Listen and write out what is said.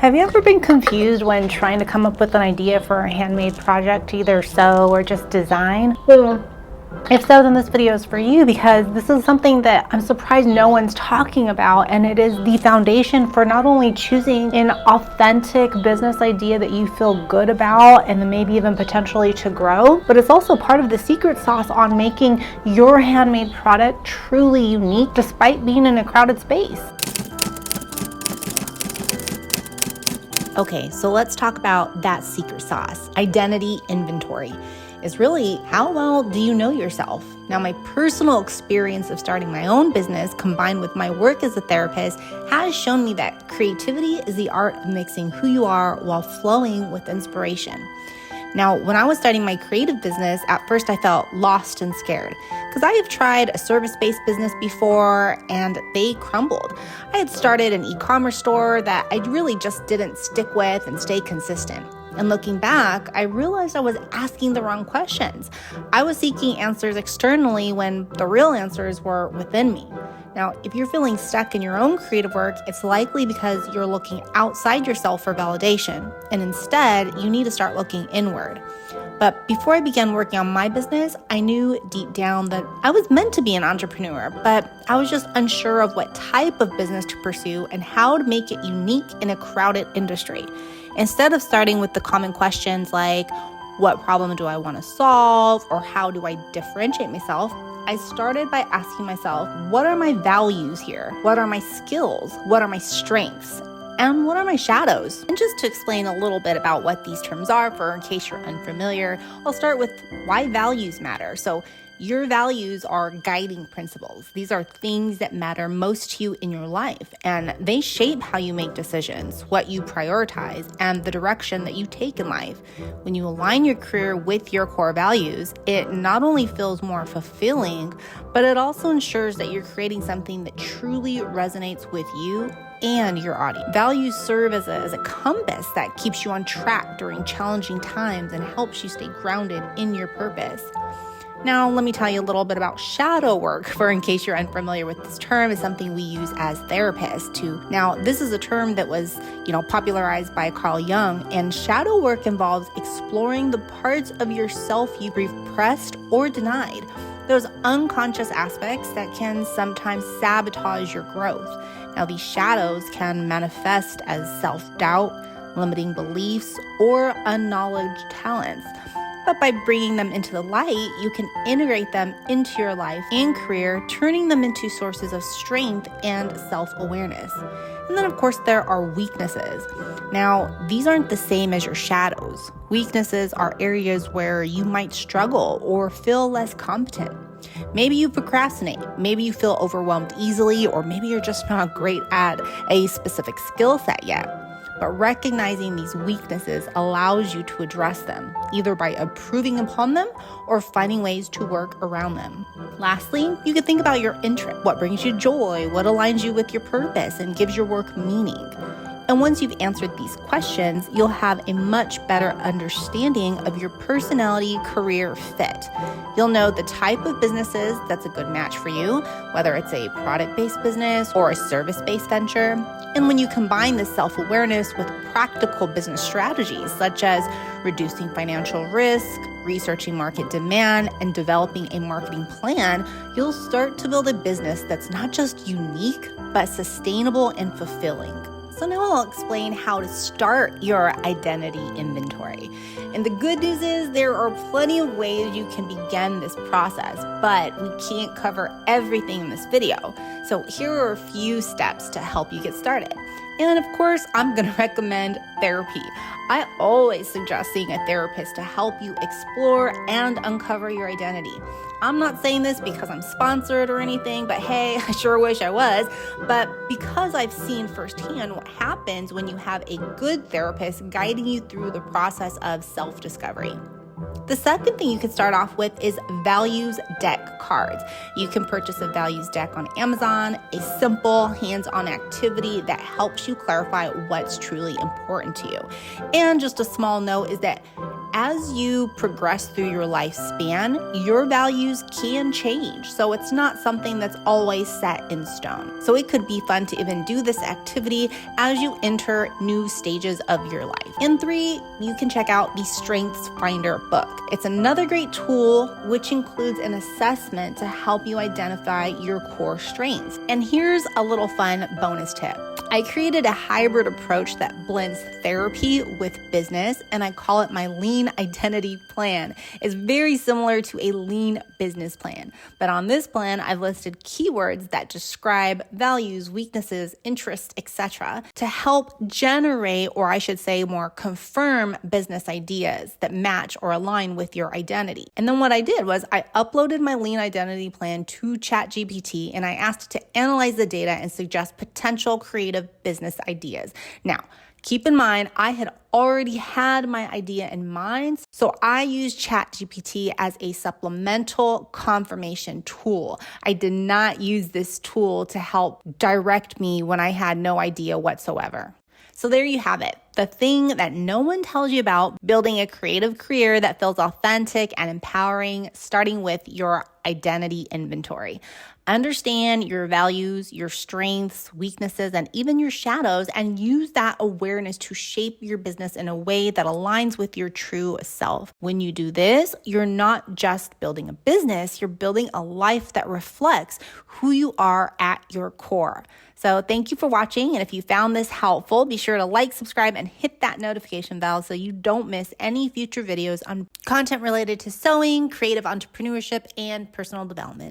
Have you ever been confused when trying to come up with an idea for a handmade project to either sew or just design? If so, then this video is for you, because this is something that I'm surprised no one's talking about, and it is the foundation for not only choosing an authentic business idea that you feel good about and then maybe even potentially to grow, but it's also part of the secret sauce on making your handmade product truly unique despite being in a crowded space. Okay, so let's talk about that secret sauce. Identity inventory is really how well do you know yourself? Now, my personal experience of starting my own business combined with my work as a therapist has shown me that creativity is the art of mixing who you are while flowing with inspiration. Now, when I was starting my creative business, at first I felt lost and scared because I have tried a service-based business before and they crumbled. I had started an e-commerce store that I really just didn't stick with and stay consistent. And looking back, I realized I was asking the wrong questions. I was seeking answers externally when the real answers were within me. Now, if you're feeling stuck in your own creative work, it's likely because you're looking outside yourself for validation, and instead, you need to start looking inward. But before I began working on my business, I knew deep down that I was meant to be an entrepreneur, but I was just unsure of what type of business to pursue and how to make it unique in a crowded industry. Instead of starting with the common questions like, what problem do I want to solve, or how do I differentiate myself, I started by asking myself, what are my values here? What are my skills? What are my strengths? And what are my shadows? And just to explain a little bit about what these terms are, for in case you're unfamiliar, I'll start with why values matter. So your values are guiding principles. These are things that matter most to you in your life, and they shape how you make decisions, what you prioritize, and the direction that you take in life. When you align your career with your core values, it not only feels more fulfilling, but it also ensures that you're creating something that truly resonates with you and your audience. Values serve as a compass that keeps you on track during challenging times and helps you stay grounded in your purpose. Now, let me tell you a little bit about shadow work, for in case you're unfamiliar with this term, is something we use as therapists too. Now, this is a term that was, popularized by Carl Jung, and shadow work involves exploring the parts of yourself you've repressed or denied, those unconscious aspects that can sometimes sabotage your growth. Now, these shadows can manifest as self-doubt, limiting beliefs, or unknowledged talents. But by bringing them into the light, you can integrate them into your life and career, turning them into sources of strength and self-awareness. And then, of course, there are weaknesses. Now, these aren't the same as your shadows. Weaknesses are areas where you might struggle or feel less competent. Maybe you procrastinate, maybe you feel overwhelmed easily, or maybe you're just not great at a specific skill set yet. But recognizing these weaknesses allows you to address them, either by improving upon them or finding ways to work around them. Lastly, you can think about your interest, what brings you joy, what aligns you with your purpose and gives your work meaning. And once you've answered these questions, you'll have a much better understanding of your personality career fit. You'll know the type of businesses that's a good match for you, whether it's a product-based business or a service-based venture. And when you combine this self-awareness with practical business strategies, such as reducing financial risk, researching market demand, and developing a marketing plan, you'll start to build a business that's not just unique, but sustainable and fulfilling. So now I'll explain how to start your identity inventory. And the good news is there are plenty of ways you can begin this process, but we can't cover everything in this video. So here are a few steps to help you get started. And of course, I'm going to recommend therapy. I always suggest seeing a therapist to help you explore and uncover your identity. I'm not saying this because I'm sponsored or anything, but hey, I sure wish I was. But because I've seen firsthand what happens when you have a good therapist guiding you through the process of self-discovery. The second thing you can start off with is values deck cards. You can purchase a values deck on Amazon, a simple hands-on activity that helps you clarify what's truly important to you. And just a small note is that as you progress through your lifespan, your values can change. So it's not something that's always set in stone. So it could be fun to even do this activity as you enter new stages of your life. And 3, you can check out the StrengthsFinder book. It's another great tool which includes an assessment to help you identify your core strengths. And here's a little fun bonus tip. I created a hybrid approach that blends therapy with business, and I call it my lean identity plan. It's very similar to a lean business plan. But on this plan, I've listed keywords that describe values, weaknesses, interests, etc. to help generate, or I should say more confirm, business ideas that match or align with your identity. And then what I did was I uploaded my lean identity plan to ChatGPT, and I asked it to analyze the data and suggest potential creative business ideas. Now, keep in mind, I had already had my idea in mind, so I used ChatGPT as a supplemental confirmation tool. I did not use this tool to help direct me when I had no idea whatsoever. So there you have it. The thing that no one tells you about building a creative career that feels authentic and empowering, starting with your identity inventory. Understand your values, your strengths, weaknesses, and even your shadows, and use that awareness to shape your business in a way that aligns with your true self. When you do this, you're not just building a business, you're building a life that reflects who you are at your core. So thank you for watching. And if you found this helpful, be sure to like, subscribe, and hit that notification bell so you don't miss any future videos on content related to sewing, creative entrepreneurship, and personal development.